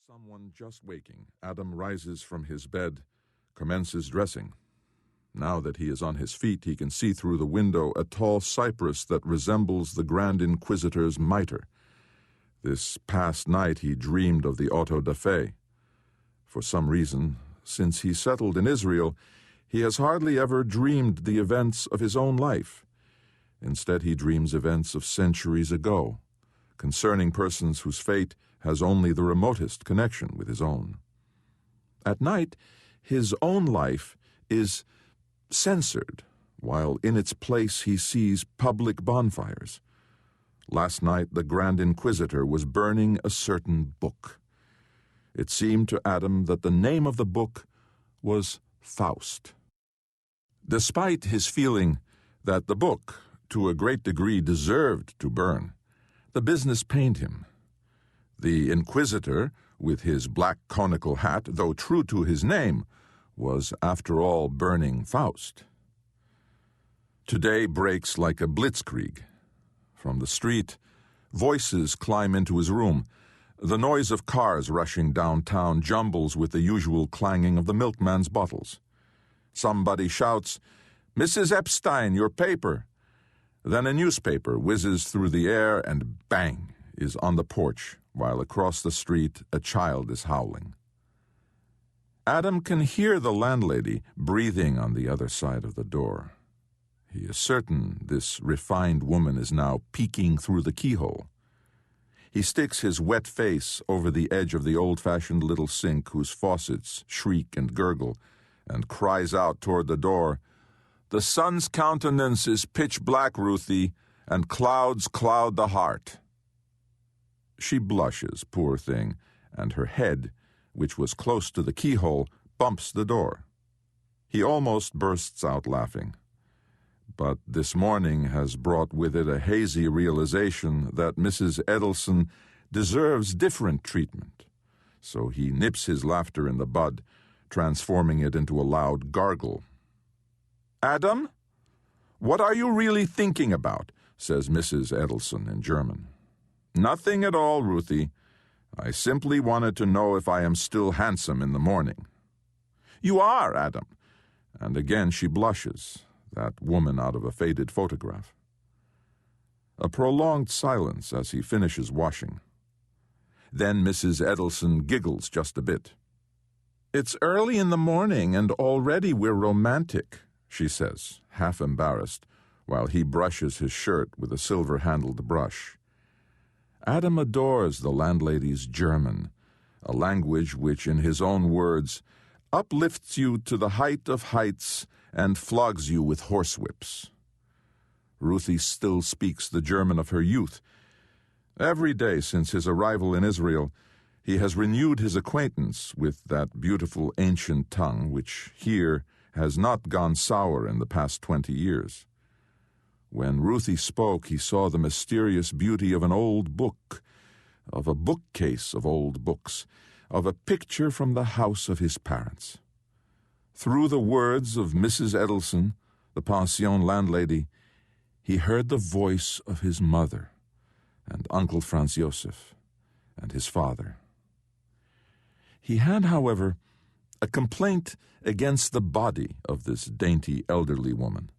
Someone just waking, Adam rises from his bed, commences dressing. Now that he is on his feet, he can see through the window a tall cypress that resembles the Grand Inquisitor's mitre. This past night he dreamed of the auto da fe. For some reason, since he settled in Israel, he has hardly ever dreamed the events of his own life. Instead, he dreams events of centuries ago, concerning persons whose fate has only the remotest connection with his own. At night, his own life is censored, while in its place he sees public bonfires. Last night, the Grand Inquisitor was burning a certain book. It seemed to Adam that the name of the book was Faust. Despite his feeling that the book, to a great degree, deserved to burn, the business pained him. The Inquisitor, with his black conical hat, though true to his name, was, after all, burning Faust. Today breaks like a blitzkrieg. From the street, voices climb into his room. The noise of cars rushing downtown jumbles with the usual clanging of the milkman's bottles. Somebody shouts, "Mrs. Epstein, your paper!" Then a newspaper whizzes through the air and bang is on the porch, while across the street a child is howling. Adam can hear the landlady breathing on the other side of the door. He is certain this refined woman is now peeking through the keyhole. He sticks his wet face over the edge of the old-fashioned little sink whose faucets shriek and gurgle, and cries out toward the door, "The sun's countenance is pitch black, Ruthie, and clouds cloud the heart." She blushes, poor thing, and her head, which was close to the keyhole, bumps the door. He almost bursts out laughing. But this morning has brought with it a hazy realization that Mrs. Edelson deserves different treatment. So he nips his laughter in the bud, transforming it into a loud gargle. "Adam, what are you really thinking about?" says Mrs. Edelson in German. "Nothing at all, Ruthie. I simply wanted to know if I am still handsome in the morning." "You are, Adam." And again she blushes, that woman out of a faded photograph. A prolonged silence as he finishes washing. Then Mrs. Edelson giggles just a bit. "It's early in the morning and already we're romantic," she says, half embarrassed, while he brushes his shirt with a silver-handled brush. Adam adores the landlady's German, a language which, in his own words, uplifts you to the height of heights and flogs you with horsewhips. Ruthie still speaks the German of her youth. Every day since his arrival in Israel, he has renewed his acquaintance with that beautiful ancient tongue which here has not gone sour in the past 20 years. When Ruthie spoke, he saw the mysterious beauty of an old book, of a bookcase of old books, of a picture from the house of his parents. Through the words of Mrs. Edelson, the pension landlady, he heard the voice of his mother and Uncle Franz Josef and his father. He had, however, a complaint against the body of this dainty elderly woman.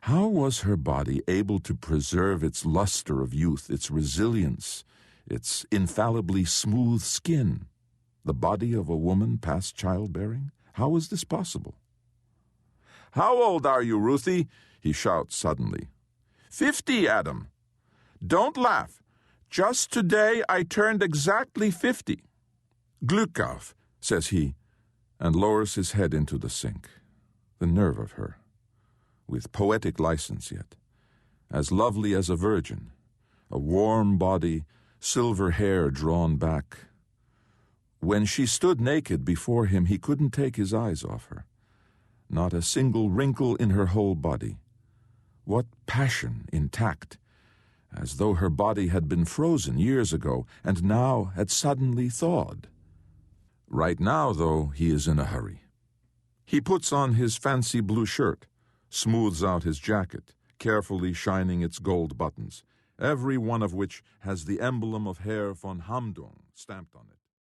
How was her body able to preserve its luster of youth, its resilience, its infallibly smooth skin? The body of a woman past childbearing? How was this possible? "How old are you, Ruthie?" he shouts suddenly. 50, Adam. Don't laugh. Just today I turned exactly 50. Glück auf, says he, and lowers his head into the sink. The nerve of her. With poetic license yet, as lovely as a virgin, a warm body, silver hair drawn back. When she stood naked before him, he couldn't take his eyes off her. Not a single wrinkle in her whole body. What passion intact, as though her body had been frozen years ago and now had suddenly thawed. Right now, though, he is in a hurry. He puts on his fancy blue shirt, smooths out his jacket, carefully shining its gold buttons, every one of which has the emblem of Herr von Hamdung stamped on it.